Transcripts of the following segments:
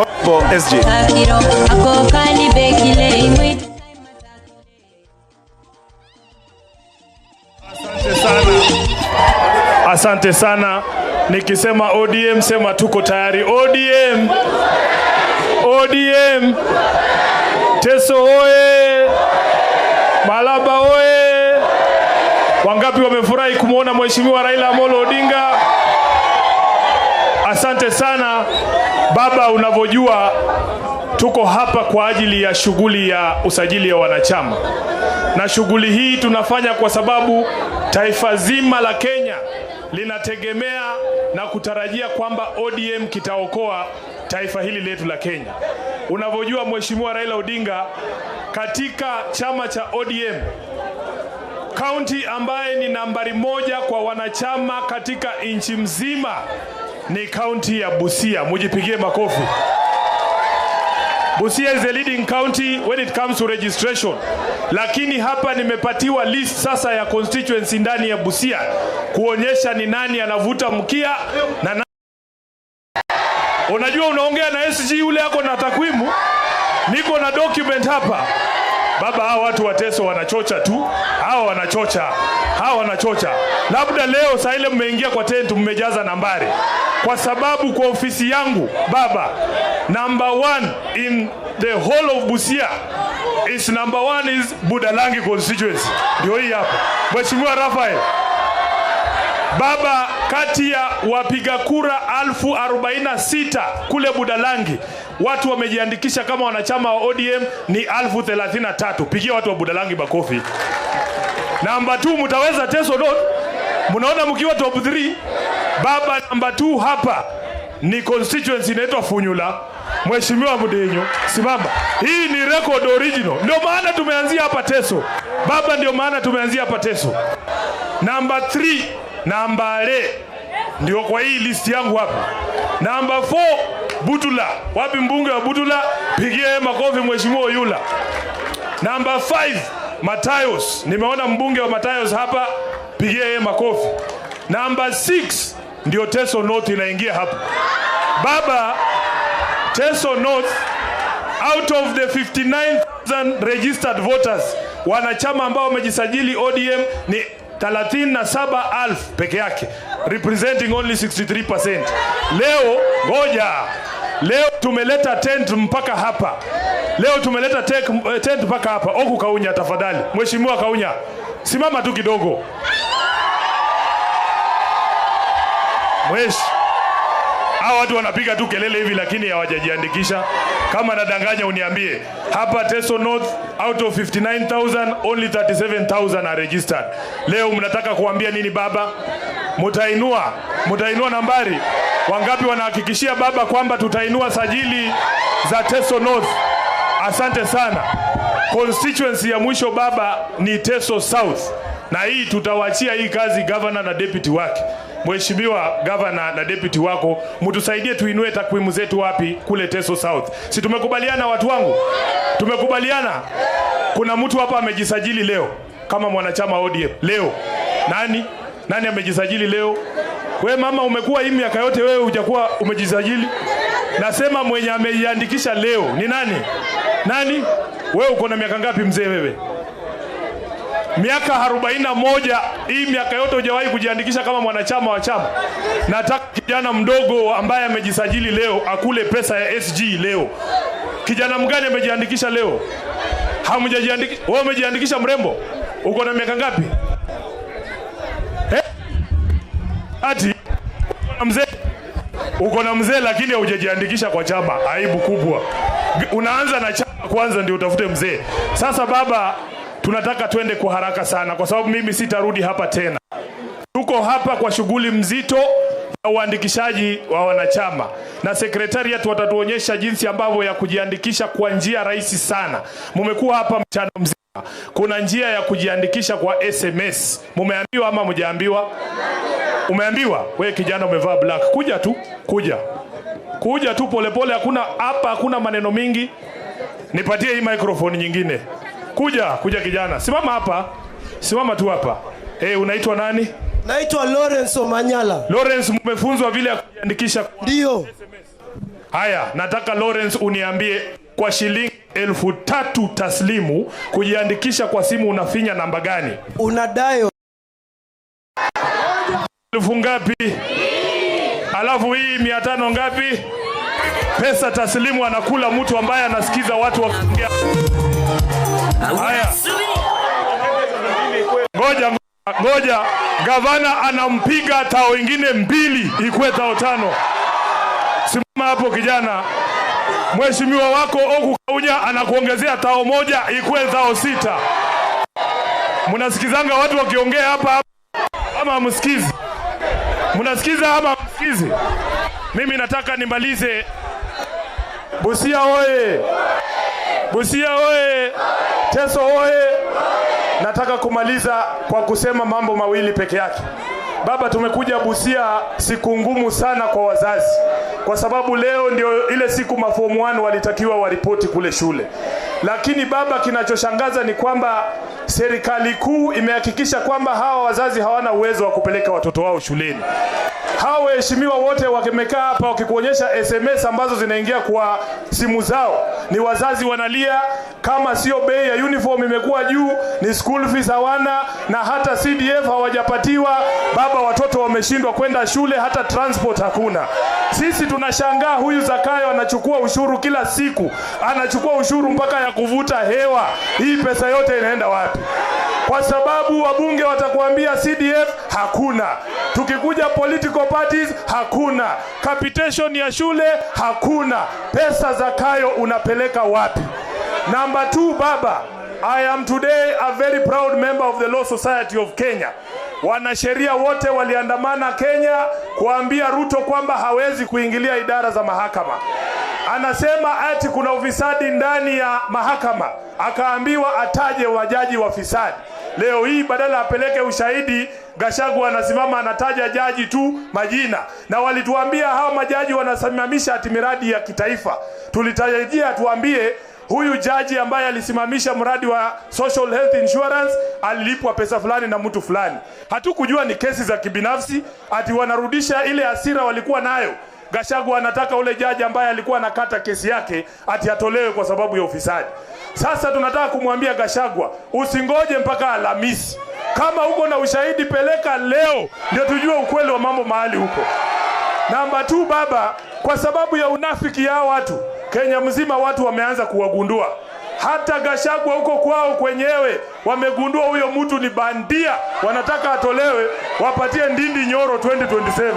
SG. Asante sana. Nikisema ODM sema tuko tayari. ODM. ODM. Teso oye. Malaba oye. Wangapi wamefurahi kumuona Mheshimiwa Raila Amolo Odinga? Asante sana. Baba, unavyojua tuko hapa kwa ajili ya shughuli ya usajili ya wanachama. Na shughuli hii tunafanya kwa sababu taifa zima la Kenya linategemea na kutarajia kwamba ODM kitaokoa taifa hili letu la Kenya. Unavyojua Mheshimiwa Raila Odinga, katika chama cha ODM, kaunti ambaye ni nambari 1 kwa wanachama katika nchi mzima ni kaunti ya Busia. Mujipigie makofi. Busia is the leading county when it comes to registration. Lakini hapa nimepatiwa list sasa ya constituency ndani ya Busia kuonyesha ni nani anavuta mkia na nani. Unajua unaongea na SG yule yako na takwimu, niko na document hapa. Baba, hawa watu wa Teso wanachocha tu. Hawa wanachocha. Labda leo saa ile mmeingia kwa tent mmejaza nambari. Kwa sababu kwa ofisi yangu, baba, number 1 in the whole of Busia is number 1 is Budalangi constituency. Ndio hii hapa. Mheshimiwa Rafael. Baba, kati ya wapiga kura 1046 kule Budalangi, watu wamejiandikisha kama wanachama wa ODM ni 1033. Pigia watu wa Budalangi makofi. Number 2 mtaweza Teso dot. Mnaona mkiwa top 3. Baba, number 2 hapa ni constituency inaitwa Funyula. Mheshimiwa Mudenyo, simama. Hii ni record original. Ndio maana tumeanzia hapa Teso. Baba, ndio maana tumeanzia hapa Teso. Number 3 Nambale. Ndio kwa hii list yangu hapa. Number 4 Butula. Wapi mbunge wa Butula? Pigie makofi Mheshimiwa Yula. Number 5 Matayos. Nimeona mbunge wa Matayos hapa. Pigie yeye makofi. Number 6 ndio Teso North inaingia hapa. Baba, Teso North, out of the 59,000 registered voters, wanachama ambao wamejisajili ODM ni 37,000 peke yake, representing only 63%. Leo tumeleta tent mpaka hapa. Tent mpaka hapa. Oku Kaunya tafadhali. Mheshimiwa Kaunya, simama tu kidogo. Hawa watu wanapiga tu kelele hivi lakini hawajajiandikisha. Kama nadanganya uniambie. Hapa Teso North, out of 59,000 only 37,000 are registered. Leo mnataka kuambia nini baba? Mutainua nambari. Wangapi wanahakikishia baba kwamba tutainua sajili za Teso North? Asante sana. Constituency ya mwisho baba ni Teso South. Na hii tutawachia hii kazi governor na deputy wake. Mheshimiwa governor na deputy wako, mtusaidie tuinue takwimu zetu wapi kule Teso South. Si tumekubaliana watu wangu? Tumekubaliana. Kuna mtu hapa amejisajili leo kama mwanachama ODM. Leo. Nani amejisajili leo? We mama, umekuwa hii miaka yote wewe hujakuwa umejisajili? Nasema mwenye amejiandikisha leo ni nani? Nani? Wewe uko na miaka ngapi mzee wewe? Miaka 41. Hii miaka yote hujawahi kujiandikisha kama mwanachama wa chama. Nataka kijana mdogo ambaye amejisajili leo akule pesa ya SG leo. Kijana mgani amejiandikisha leo? Hamjajiandikisha. Wewe umejiandikisha mrembo? Uko na miaka ngapi? Ati mzee. Uko na mzee lakini hujajiandikisha kwa chama. Aibu kubwa. Unaanza na chama kwanza ndio utafute mzee. Sasa baba, tunataka twende kwa haraka sana kwa sababu mimi sitarudi hapa tena. Tuko hapa kwa shughuli mzito ya uandikishaji wa wanachama. Na secretariat watatuonyesha jinsi ambavyo ya kujiandikisha kwa njia rahisi sana. Mmekuwa hapa mchana mzima. Kuna njia ya kujiandikisha kwa SMS. Mumeambiwa ama mjaambiwa? Umeambiwa? Wewe kijana umevaa black. Kuja tu polepole, hakuna maneno mingi. Nipatie hii microphone nyingine. Kuja kijana. Simama hapa. Simama tu hapa. Unaitwa nani? Naitwa Lawrence Omanyala. Lawrence, mmefunzwa vile ya kujiandikisha? Ndio. Haya, nataka Lawrence uniambie kwa shilingi 3,000 taslimu kujiandikisha kwa simu unafinya namba gani? Unadayo 1,000 ngapi? Alafu hii 500 ngapi? Pesa taslimu anakula mtu ambaye anasikiza watu wakiongea. Haya. Ngoja, gavana anampiga tao ingine 2 ikue tao 5. Simama hapo kijana. Mheshimiwa wako Oku Kaunya anakuongezea tao 1 ikue tao 6. Mnasikizanga watu wakiongea hapa ama msikizi? Mnasikiza ama msikizi? Mimi nataka nimalize. Busia oye! Busia oye! Teso oye! Nataka kumaliza kwa kusema mambo mawili peke yake. Baba, tumekuja Busia siku ngumu sana kwa wazazi. Kwa sababu leo ndio ile siku maform 1 walitakiwa waripoti kule shule. Lakini baba, kinachoshangaza ni kwamba serikali kuu imehakikisha kwamba hawa wazazi hawana uwezo wa kupeleka watoto wao shuleni. Hawa waheshimiwa wote wakimekaa hapa wakikuonyesha SMS ambazo zinaingia kwa simu zao. Ni wazazi wanalia, kama sio bei ya uniform imekuwa juu, ni school fees hawana, na hata CDF hawajapatiwa. Baba, watoto wameshindwa kwenda shule, hata transport hakuna. Sisi tunashangaa, huyu Zakayo anachukua ushuru kila siku. Anachukua ushuru mpaka ya kuvuta hewa. Hii pesa yote inaenda wapi? Kwa sababu wabunge watakuambia CDF hakuna. Tukikuja political parties hakuna. Capitation ya shule hakuna. Pesa Zakayo unapeleka wapi? Number 2, baba, I am today a very proud member of the Law Society of Kenya. Wanasheria wote waliandamana Kenya kuambia Ruto kwamba hawezi kuingilia idara za mahakama. Anasema ati kuna ufisadi ndani ya mahakama. Akaambiwa ataje wajaji wafisadi. Leo hii badala apeleke ushahidi, Gachagua anasimama anataja jaji tu majina. Na walituambia hao majaji wanasimamisha ati miradi ya kitaifa. Tulitarajia tuambie huyu jaji ambaye alisimamisha mradi wa social health insurance alilipwa pesa fulani na mtu fulani. Hatukujua ni kesi za kibinafsi, ati wanarudisha ile hasira walikuwa nayo. Gachagua anataka ule jaji ambaye alikuwa anakata kesi yake ati atolewe kwa sababu ya ufisadi. Sasa tunataka kumwambia Gachagua, usingoje mpaka Alhamisi. Kama uko na ushahidi peleka leo ndio tujue ukweli wa mambo mahali huko. Namba 2, baba, kwa sababu ya unafiki ya watu Kenya mzima watu wameanza kuwagundua. Hata Gachagua huko kwao kwenyewe wamegundua huyo mtu ni bandia. Wanataka atolewe wapatie Ndindi Nyoro 2027.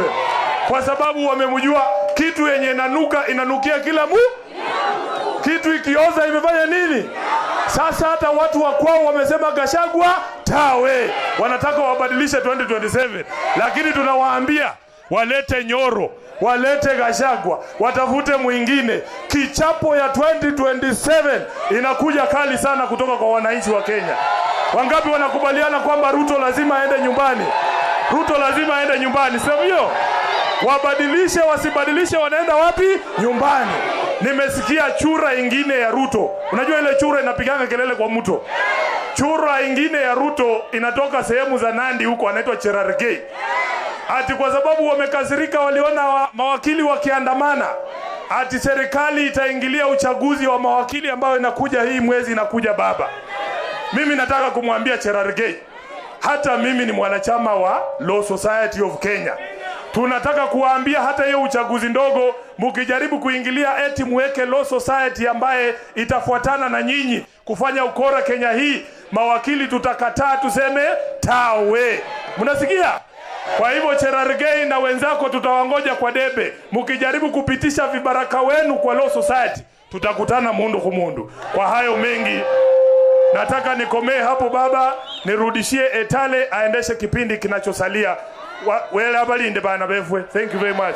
Kwa sababu wamemjua kitu yenye inanukia kila kitu ikioza imefanya nini? Sasa hata watu wa kwao wamesema Gachagua tawe. Wanataka wabadilishe 2027. Lakini tunawaambia walete Nyoro, walete Gachagua, watafute mwingine. Kichapo ya 2027 inakuja kali sana kutoka kwa wananchi wa Kenya. Wangapi wanakubaliana kwamba Ruto lazima aende nyumbani? Ruto lazima aende nyumbani, sio hiyo? Wabadilishe wasibadilishe, wanaenda wapi? Nyumbani. Nimesikia chura ingine ya Ruto. Unajua ile chura inapiganga kelele kwa mto. Chura ingine ya Ruto inatoka sehemu za Nandi huko, anaitwa Cherargei. Ati kwa sababu wamekasirika waliona mawakili wakiandamana, ati serikali itaingilia uchaguzi wa mawakili ambao inakuja hii mwezi inakuja baba. Mimi nataka kumwambia Cherargei, hata mimi ni mwanachama wa Law Society of Kenya. Tunataka kuwaambia hata hiyo uchaguzi ndogo mkijaribu kuingilia eti muweke Law Society ambaye itafuatana na nyinyi kufanya ukora Kenya hii, mawakili tutakataa, tuseme tawe. Mnasikia? Kwa hivyo Cherargei na wenzako tutawangoja kwa debe. Mkijaribu kupitisha vibaraka wenu kwa Law Society, tutakutana mundu kumundu. Kwa hayo mengi nataka nikomee hapo baba, nirudishie Etale aendeshe kipindi kinachosalia. Wele abalinde bana befwe. Thank you very much.